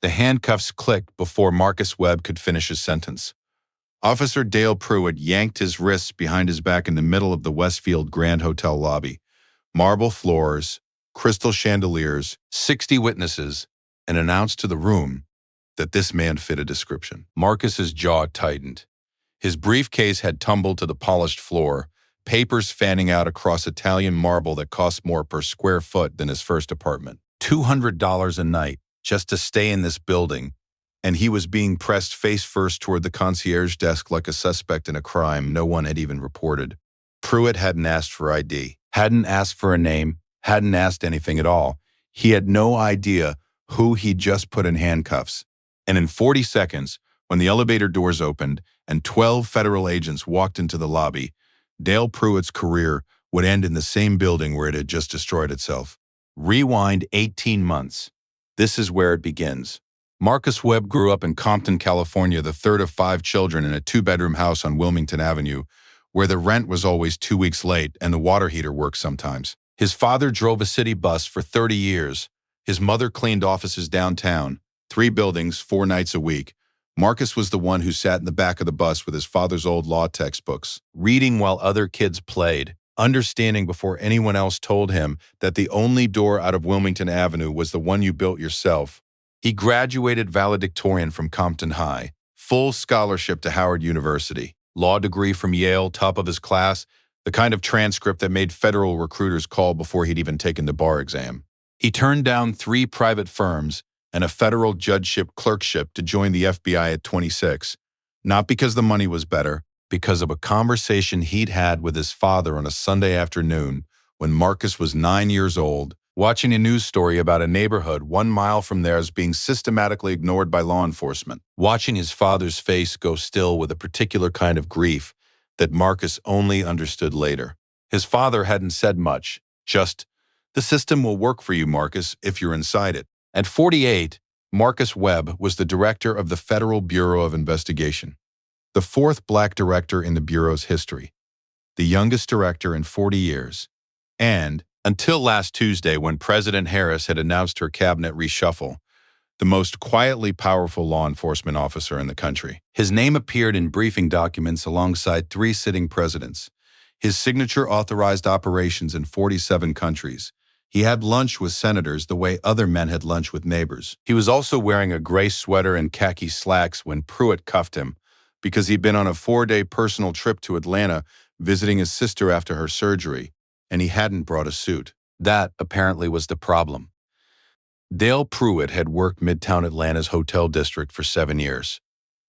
The handcuffs clicked before Marcus Webb could finish his sentence. Officer Dale Pruitt yanked his wrists behind his back in the middle of the Westfield Grand Hotel lobby. Marble floors, crystal chandeliers, 60 witnesses, and announced to the room that this man fit a description. Marcus's jaw tightened. His briefcase had tumbled to the polished floor, papers fanning out across Italian marble that cost more per square foot than his first apartment. $200 a night just to stay in this building, and he was being pressed face first toward the concierge desk like a suspect in a crime no one had even reported. Pruitt hadn't asked for ID, hadn't asked for a name, hadn't asked anything at all. He had no idea who he'd just put in handcuffs. And in 40 seconds, when the elevator doors opened and 12 federal agents walked into the lobby, Dale Pruitt's career would end in the same building where it had just destroyed itself. Rewind 18 months. This is where it begins. Marcus Webb grew up in Compton, California, the third of 5 children in a 2-bedroom house on Wilmington Avenue, where the rent was always 2 weeks late and the water heater worked sometimes. His father drove a city bus for 30 years. His mother cleaned offices downtown, 3 buildings, 4 nights a week. Marcus was the one who sat in the back of the bus with his father's old law textbooks, reading while other kids played, understanding before anyone else told him that the only door out of Wilmington Avenue was the one you built yourself. He graduated valedictorian from Compton High, full scholarship to Howard University, law degree from Yale, top of his class, the kind of transcript that made federal recruiters call before he'd even taken the bar exam. He turned down 3 private firms and a federal judgeship clerkship to join the FBI at 26, not because the money was better, because of a conversation he'd had with his father on a Sunday afternoon when Marcus was 9 years old, watching a news story about a neighborhood 1 mile from theirs being systematically ignored by law enforcement, watching his father's face go still with a particular kind of grief that Marcus only understood later. His father hadn't said much, just, "The system will work for you, Marcus, if you're inside it." At 48, Marcus Webb was the director of the Federal Bureau of Investigation, the 4th Black director in the Bureau's history, the youngest director in 40 years, and, until last Tuesday when President Harris had announced her cabinet reshuffle, the most quietly powerful law enforcement officer in the country. His name appeared in briefing documents alongside 3 sitting presidents. His signature authorized operations in 47 countries. He had lunch with senators the way other men had lunch with neighbors. He was also wearing a gray sweater and khaki slacks when Pruitt cuffed him because he'd been on a 4-day personal trip to Atlanta visiting his sister after her surgery, and he hadn't brought a suit. That, apparently, was the problem. Dale Pruitt had worked Midtown Atlanta's hotel district for 7 years.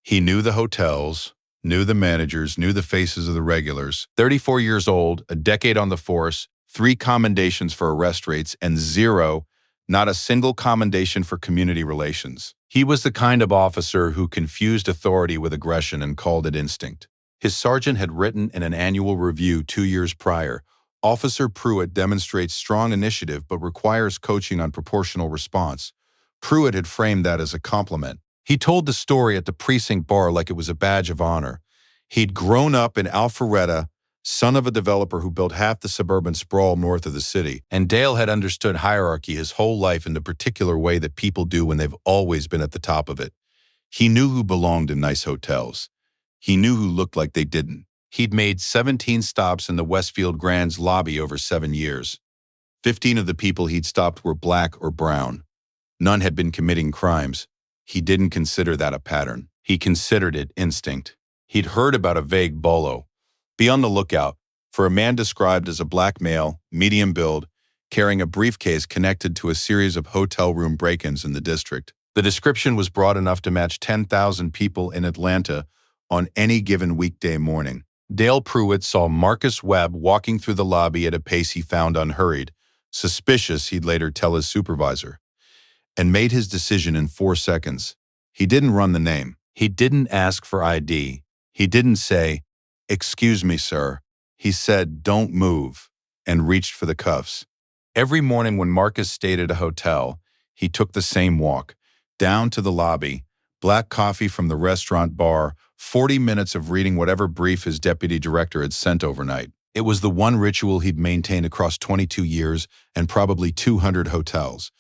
He knew the hotels, knew the managers, knew the faces of the regulars. 34 years old, a decade on the force, 3 commendations for arrest rates, and 0, not a single commendation for community relations. He was the kind of officer who confused authority with aggression and called it instinct. His sergeant had written in an annual review 2 years prior, "Officer Pruitt demonstrates strong initiative but requires coaching on proportional response." Pruitt had framed that as a compliment. He told the story at the precinct bar like it was a badge of honor. He'd grown up in Alpharetta, son of a developer who built half the suburban sprawl north of the city, and Dale had understood hierarchy his whole life in the particular way that people do when they've always been at the top of it. He knew who belonged in nice hotels. He knew who looked like they didn't. He'd made 17 stops in the Westfield Grand's lobby over 7 years. 15 of the people he'd stopped were black or brown. None had been committing crimes. He didn't consider that a pattern. He considered it instinct. He'd heard about a vague bolo. Be on the lookout for a man described as a black male, medium build, carrying a briefcase connected to a series of hotel room break-ins in the district. The description was broad enough to match 10,000 people in Atlanta on any given weekday morning. Dale Pruitt saw Marcus Webb walking through the lobby at a pace he found unhurried, suspicious, he'd later tell his supervisor, and made his decision in 4 seconds. He didn't run the name. He didn't ask for ID. He didn't say, "Excuse me, sir." He said, "Don't move," and reached for the cuffs. Every morning when Marcus stayed at a hotel, he took the same walk, down to the lobby, black coffee from the restaurant bar, 40 minutes of reading whatever brief his deputy director had sent overnight. It was the one ritual he'd maintained across 22 years and probably 200 hotels.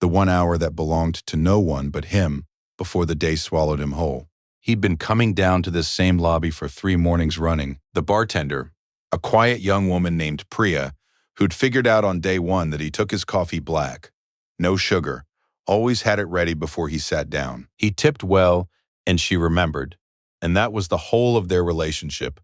the 1 hour that belonged to no one but him before the day swallowed him whole. He'd been coming down to this same lobby for 3 mornings running. The bartender, a quiet young woman named Priya, who'd figured out on day 1 that he took his coffee black, no sugar, always had it ready before he sat down. He tipped well, and she remembered. And that was the whole of their relationship,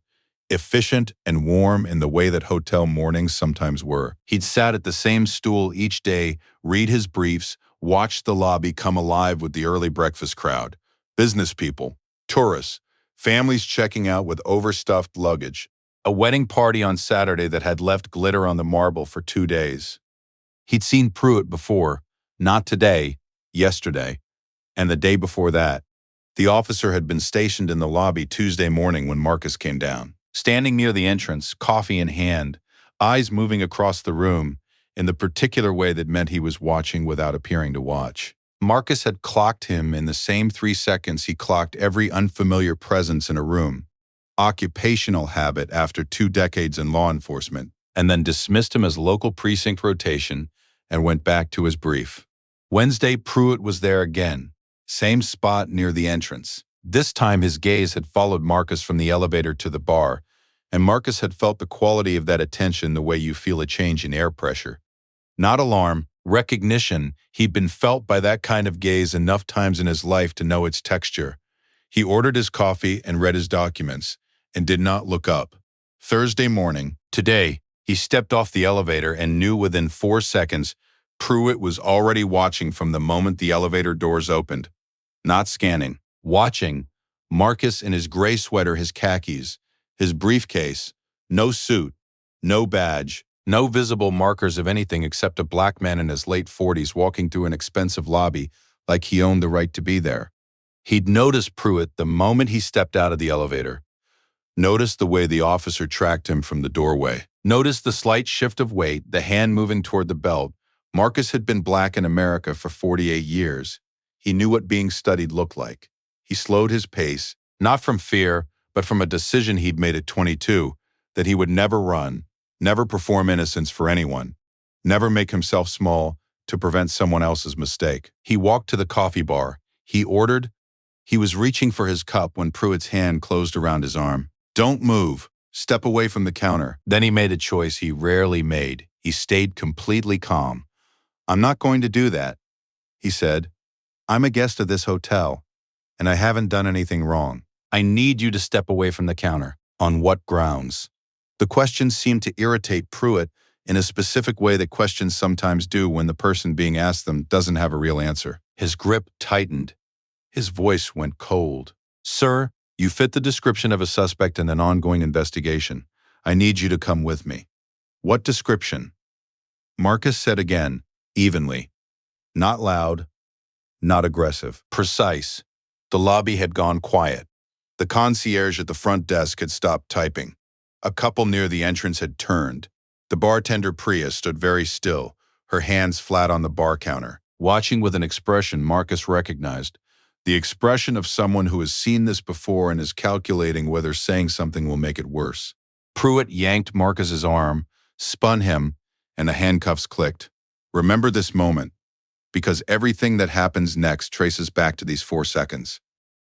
efficient and warm in the way that hotel mornings sometimes were. He'd sat at the same stool each day, read his briefs, watch the lobby come alive with the early breakfast crowd, business people, tourists, families checking out with overstuffed luggage, a wedding party on Saturday that had left glitter on the marble for 2 days. He'd seen Pruitt before, not today, yesterday, and the day before that. The officer had been stationed in the lobby Tuesday morning when Marcus came down. Standing near the entrance, coffee in hand, eyes moving across the room in the particular way that meant he was watching without appearing to watch. Marcus had clocked him in the same 3 seconds he clocked every unfamiliar presence in a room, occupational habit after 2 decades in law enforcement, and then dismissed him as local precinct rotation and went back to his brief. Wednesday, Pruitt was there again, same spot near the entrance. This time his gaze had followed Marcus from the elevator to the bar, and Marcus had felt the quality of that attention the way you feel a change in air pressure. Not alarm, recognition. He'd been felt by that kind of gaze enough times in his life to know its texture. He ordered his coffee and read his documents, and did not look up. Thursday morning, today, he stepped off the elevator and knew within 4 seconds Pruitt was already watching from the moment the elevator doors opened. Not scanning. Watching. Marcus in his gray sweater, his khakis, his briefcase, no suit, no badge, no visible markers of anything except a black man in his late 40s walking through an expensive lobby like he owned the right to be there. He'd noticed Pruitt the moment he stepped out of the elevator. Noticed the way the officer tracked him from the doorway. Noticed the slight shift of weight, the hand moving toward the belt. Marcus had been black in America for 48 years. He knew what being studied looked like. He slowed his pace, not from fear, but from a decision he'd made at 22, that he would never run, never perform innocence for anyone, never make himself small to prevent someone else's mistake. He walked to the coffee bar. He ordered. He was reaching for his cup when Pruitt's hand closed around his arm. Don't move. Step away from the counter. Then he made a choice he rarely made. He stayed completely calm. I'm not going to do that, he said. I'm a guest of this hotel, and I haven't done anything wrong. I need you to step away from the counter. On what grounds? The question seemed to irritate Pruitt in a specific way that questions sometimes do when the person being asked them doesn't have a real answer. His grip tightened. His voice went cold. Sir, you fit the description of a suspect in an ongoing investigation. I need you to come with me. What description? Marcus said again, evenly. Not loud, not aggressive. Precise. The lobby had gone quiet. The concierge at the front desk had stopped typing. A couple near the entrance had turned. The bartender Priya stood very still, her hands flat on the bar counter, watching with an expression Marcus recognized. The expression of someone who has seen this before and is calculating whether saying something will make it worse. Pruitt yanked Marcus's arm, spun him, and the handcuffs clicked. Remember this moment, because everything that happens next traces back to these 4 seconds.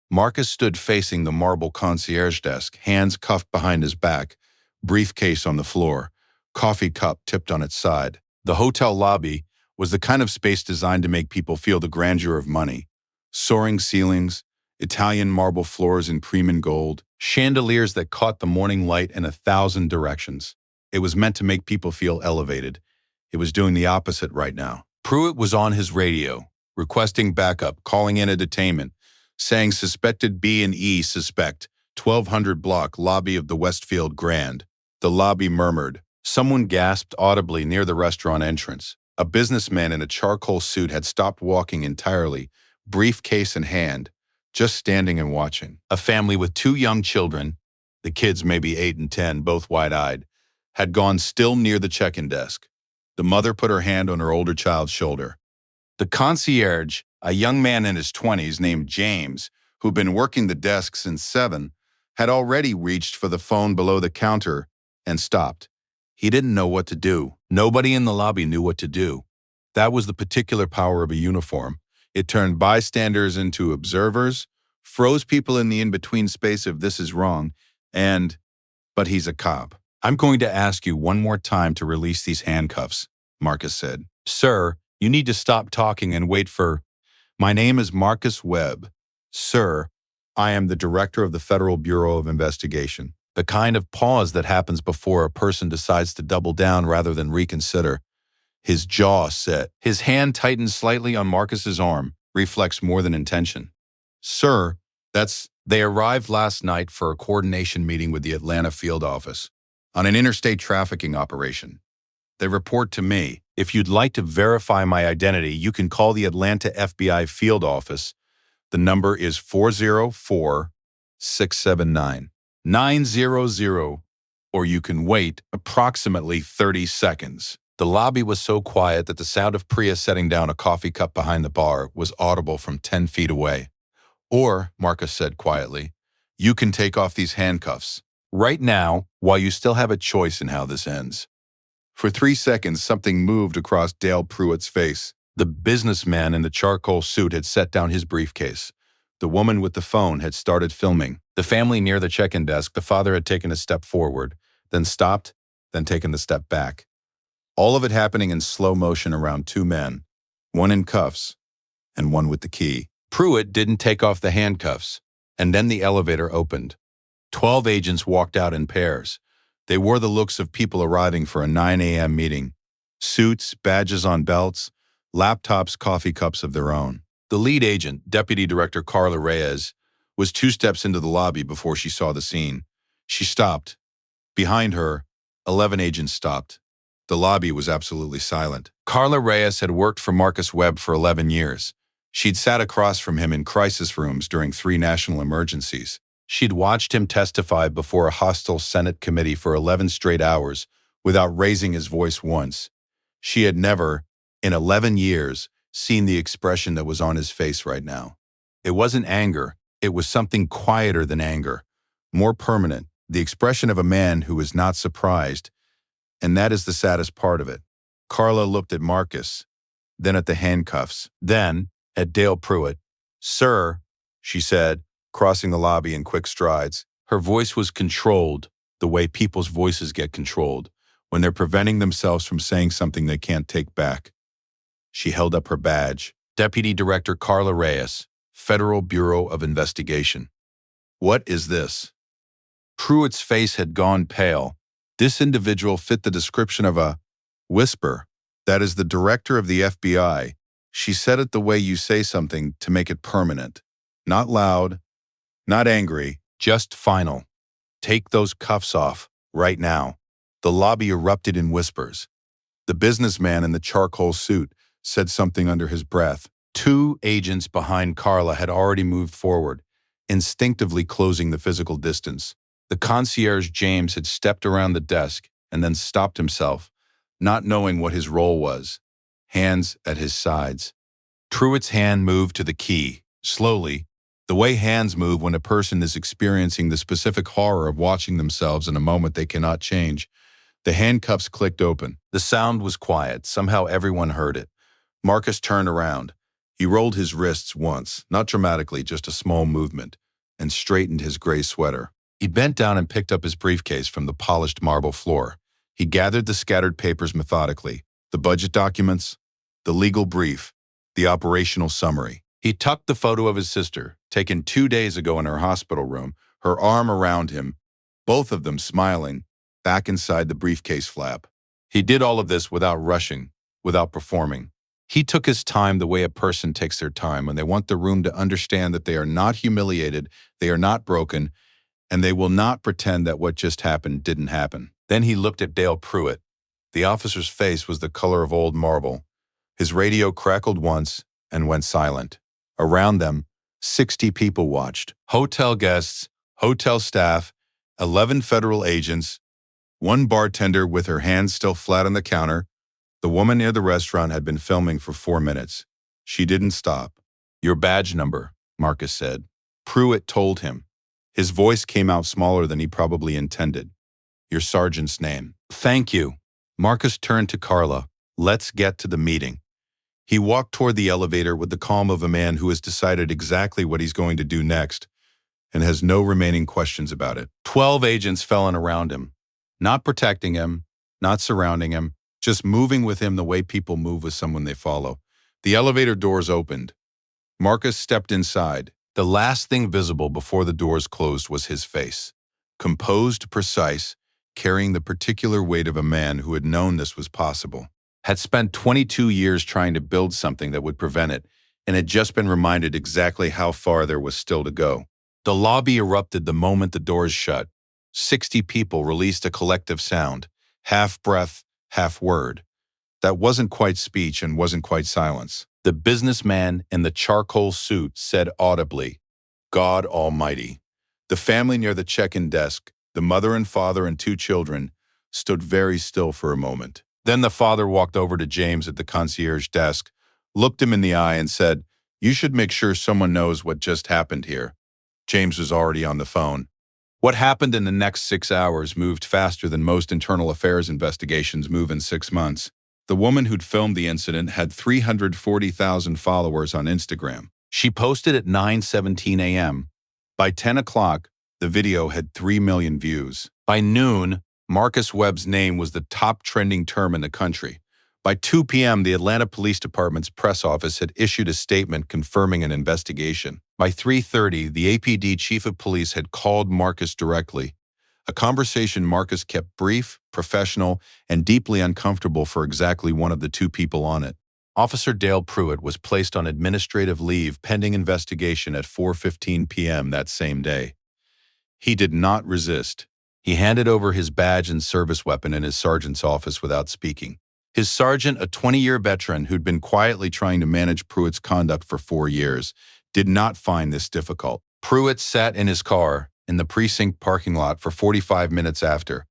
Marcus stood facing the marble concierge desk, hands cuffed behind his back, briefcase on the floor, coffee cup tipped on its side. The hotel lobby was the kind of space designed to make people feel the grandeur of money. Soaring ceilings, Italian marble floors in cream and gold, chandeliers that caught the morning light in 1,000 directions. It was meant to make people feel elevated. It was doing the opposite right now. Pruitt was on his radio, requesting backup, calling in a detainment, saying suspected B&E suspect, 1200 block lobby of the Westfield Grand. The lobby murmured. Someone gasped audibly near the restaurant entrance. A businessman in a charcoal suit had stopped walking entirely, briefcase in hand, just standing and watching. A family with 2 young children, the kids maybe 8 and 10, both wide-eyed, had gone still near the check-in desk. The mother put her hand on her older child's shoulder. The concierge, a young man in his 20s named James, who'd been working the desk since 7, had already reached for the phone below the counter and stopped. He didn't know what to do. Nobody in the lobby knew what to do. That was the particular power of a uniform. It turned bystanders into observers, froze people in the in-between space if this is wrong, but he's a cop. I'm going to ask you one more time to release these handcuffs, Marcus said. Sir, you need to stop talking and wait for... My name is Marcus Webb. Sir, I am the director of the Federal Bureau of Investigation. The kind of pause that happens before a person decides to double down rather than reconsider. His jaw set. His hand tightened slightly on Marcus's arm, reflex more than intention. Sir, They arrived last night for a coordination meeting with the Atlanta field office on an interstate trafficking operation. They report to me. If you'd like to verify my identity, you can call the Atlanta FBI field office. The number is 404-679-900, or you can wait approximately 30 seconds. The lobby was so quiet that the sound of Priya setting down a coffee cup behind the bar was audible from 10 feet away. Or, Marcus said quietly, you can take off these handcuffs right now while you still have a choice in how this ends. For 3 seconds, something moved across Dale Pruitt's face. The businessman in the charcoal suit had set down his briefcase. The woman with the phone had started filming. The family near the check-in desk, the father had taken a step forward, then stopped, then taken a step back. All of it happening in slow motion around 2 men, one in cuffs and one with the key. Pruitt didn't take off the handcuffs, and then the elevator opened. 12 agents walked out in pairs. They wore the looks of people arriving for a 9 a.m. meeting. Suits, badges on belts, laptops, coffee cups of their own. The lead agent, Deputy Director Carla Reyes, was 2 steps into the lobby before she saw the scene. She stopped. Behind her, 11 agents stopped. The lobby was absolutely silent. Carla Reyes had worked for Marcus Webb for 11 years. She'd sat across from him in crisis rooms during 3 national emergencies. She'd watched him testify before a hostile Senate committee for 11 straight hours without raising his voice once. She had never, in 11 years, seen the expression that was on his face right now. It wasn't anger. It was something quieter than anger, more permanent, the expression of a man who is not surprised. And that is the saddest part of it. Carla looked at Marcus, then at the handcuffs, then at Dale Pruitt. Sir, she said, crossing the lobby in quick strides. Her voice was controlled, the way people's voices get controlled, when they're preventing themselves from saying something they can't take back. She held up her badge. Deputy Director Carla Reyes, Federal Bureau of Investigation. What is this? Pruitt's face had gone pale. This individual fit the description of a whisper. That is the director of the FBI. She said it the way you say something to make it permanent. Not loud, not angry, just final. Take those cuffs off, right now. The lobby erupted in whispers. The businessman in the charcoal suit said something under his breath. 2 agents behind Carla had already moved forward, instinctively closing the physical distance. The concierge James had stepped around the desk and then stopped himself, not knowing what his role was, hands at his sides. Pruitt's hand moved to the key, slowly, the way hands move when a person is experiencing the specific horror of watching themselves in a moment they cannot change. The handcuffs clicked open. The sound was quiet. Somehow everyone heard it. Marcus turned around. He rolled his wrists once, not dramatically, just a small movement, and straightened his gray sweater. He bent down and picked up his briefcase from the polished marble floor. He gathered the scattered papers methodically, the budget documents, the legal brief, the operational summary. He tucked the photo of his sister, taken 2 days ago in her hospital room, her arm around him, both of them smiling, back inside the briefcase flap. He did all of this without rushing, without performing. He took his time the way a person takes their time when they want the room to understand that they are not humiliated, they are not broken, and they will not pretend that what just happened didn't happen. Then he looked at Dale Pruitt. The officer's face was the color of old marble. His radio crackled once and went silent. Around them, 60 people watched. Hotel guests, hotel staff, 11 federal agents, 1 bartender with her hands still flat on the counter. The woman near the restaurant had been filming for 4 minutes. She didn't stop. Your badge number, Marcus said. Pruitt told him. His voice came out smaller than he probably intended. Your sergeant's name. Thank you. Marcus turned to Carla. Let's get to the meeting. He walked toward the elevator with the calm of a man who has decided exactly what he's going to do next and has no remaining questions about it. 12 agents fell in around him, not protecting him, not surrounding him, just moving with him the way people move with someone they follow. The elevator doors opened. Marcus stepped inside. The last thing visible before the doors closed was his face. Composed, precise, carrying the particular weight of a man who had known this was possible. Had spent 22 years trying to build something that would prevent it, and had just been reminded exactly how far there was still to go. The lobby erupted the moment the doors shut. 60 people released a collective sound, half breath, half word. That wasn't quite speech and wasn't quite silence. The businessman in the charcoal suit said audibly, "God Almighty." The family near the check-in desk, the mother and father and 2 children, stood very still for a moment. Then the father walked over to James at the concierge desk, looked him in the eye and said, "You should make sure someone knows what just happened here." James was already on the phone. What happened in the next 6 hours moved faster than most internal affairs investigations move in 6 months. The woman who'd filmed the incident had 340,000 followers on Instagram. She posted at 9:17 a.m. By 10 o'clock, the video had 3 million views. By noon, Marcus Webb's name was the top trending term in the country. By 2 p.m., the Atlanta Police Department's press office had issued a statement confirming an investigation. By 3:30, the APD chief of police had called Marcus directly, a conversation Marcus kept brief, professional, and deeply uncomfortable for exactly one of the 2 people on it. Officer Dale Pruitt was placed on administrative leave pending investigation at 4:15 p.m. that same day. He did not resist. He handed over his badge and service weapon in his sergeant's office without speaking. His sergeant, a 20-year veteran who'd been quietly trying to manage Pruitt's conduct for 4 years, did not find this difficult. Pruitt sat in his car in the precinct parking lot for 45 minutes after.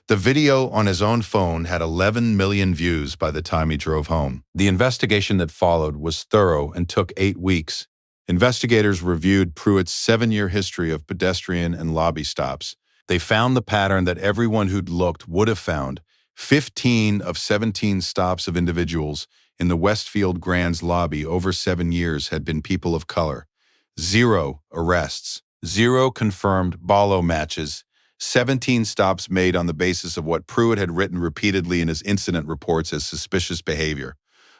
The video on his own phone had 11 million views by the time he drove home. The investigation that followed was thorough and took 8 weeks. Investigators reviewed Pruitt's 7-year history of pedestrian and lobby stops. They found the pattern that everyone who'd looked would have found. 15 of 17 stops of individuals in the Westfield Grand's lobby over 7 years had been people of color. 0 arrests, 0 confirmed bolo matches, 17 stops made on the basis of what Pruitt had written repeatedly in his incident reports as suspicious behavior,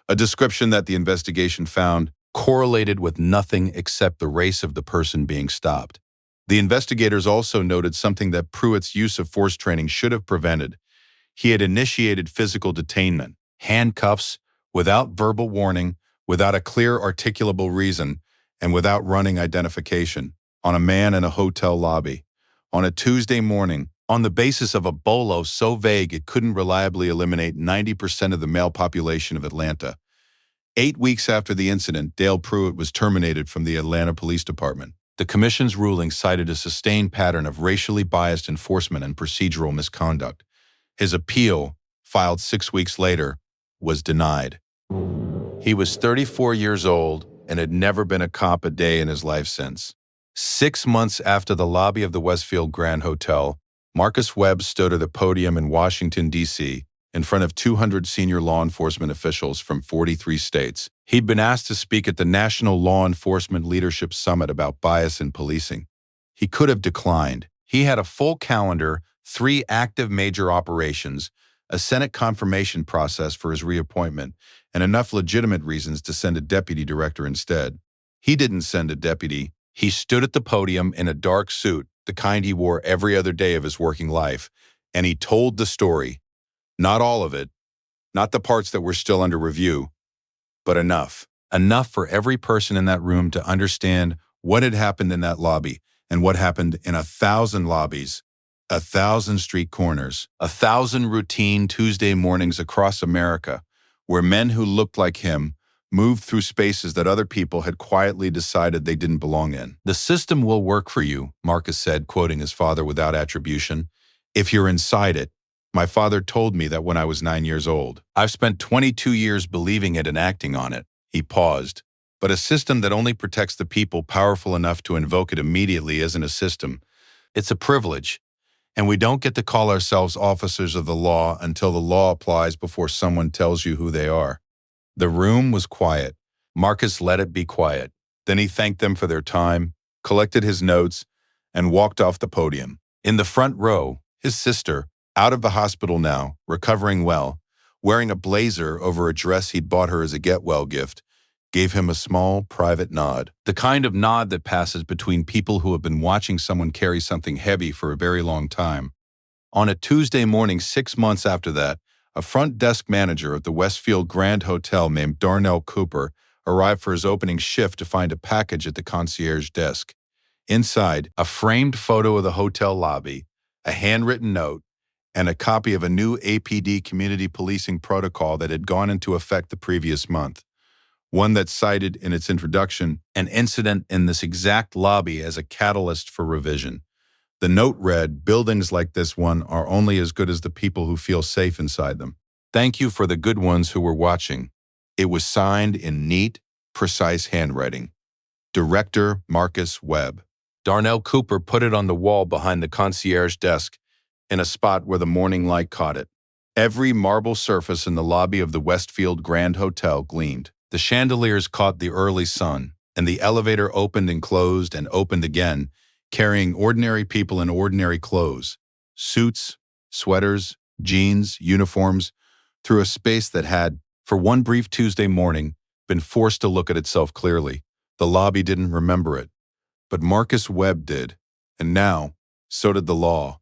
a description that the investigation found correlated with nothing except the race of the person being stopped. The investigators also noted something that Pruitt's use of force training should have prevented. He had initiated physical detainment, handcuffs, without verbal warning, without a clear articulable reason, and without running identification, on a man in a hotel lobby, on a Tuesday morning, on the basis of a bolo so vague it couldn't reliably eliminate 90% of the male population of Atlanta. 8 weeks after the incident, Dale Pruitt was terminated from the Atlanta Police Department. The commission's ruling cited a sustained pattern of racially biased enforcement and procedural misconduct. His appeal, filed 6 weeks later, was denied. He was 34 years old and had never been a cop a day in his life since. 6 months after the lobby of the Westfield Grand Hotel, Marcus Webb stood at a podium in Washington, D.C., in front of 200 senior law enforcement officials from 43 states. He'd been asked to speak at the National Law Enforcement Leadership Summit about bias in policing. He could have declined. He had a full calendar, 3 active major operations, a Senate confirmation process for his reappointment, and enough legitimate reasons to send a deputy director instead. He didn't send a deputy. He stood at the podium in a dark suit, the kind he wore every other day of his working life, and he told the story. Not all of it, not the parts that were still under review, but enough. Enough for every person in that room to understand what had happened in that lobby and what happened in 1,000 lobbies, 1,000 street corners, 1,000 routine Tuesday mornings across America, where men who looked like him moved through spaces that other people had quietly decided they didn't belong in. "The system will work for you," Marcus said, quoting his father without attribution, "if you're inside it. My father told me that when I was 9 years old. I've spent 22 years believing it and acting on it." He paused. But a system that only protects the people powerful enough to invoke it immediately isn't a system. It's a privilege. And we don't get to call ourselves officers of the law until the law applies before someone tells you who they are. The room was quiet. Marcus let it be quiet. Then he thanked them for their time, collected his notes, and walked off the podium. In the front row, his sister, out of the hospital now, recovering well, wearing a blazer over a dress he'd bought her as a get-well gift, gave him a small, private nod. The kind of nod that passes between people who have been watching someone carry something heavy for a very long time. On a Tuesday morning 6 months after that, a front desk manager at the Westfield Grand Hotel named Darnell Cooper arrived for his opening shift to find a package at the concierge desk. Inside, a framed photo of the hotel lobby, a handwritten note, and a copy of a new APD community policing protocol that had gone into effect the previous month. One that cited in its introduction an incident in this exact lobby as a catalyst for revision. The note read, "Buildings like this one are only as good as the people who feel safe inside them. Thank you for the good ones who were watching." It was signed in neat, precise handwriting. Director Marcus Webb. Darnell Cooper put it on the wall behind the concierge desk, in a spot where the morning light caught it. Every marble surface in the lobby of the Westfield Grand Hotel gleamed. The chandeliers caught the early sun, and the elevator opened and opened again, carrying ordinary people in ordinary clothes, suits, sweaters, jeans, uniforms, through a space that had, for one brief Tuesday morning, been forced to look at itself clearly. The lobby didn't remember it, but Marcus Webb did, and now, so did the law.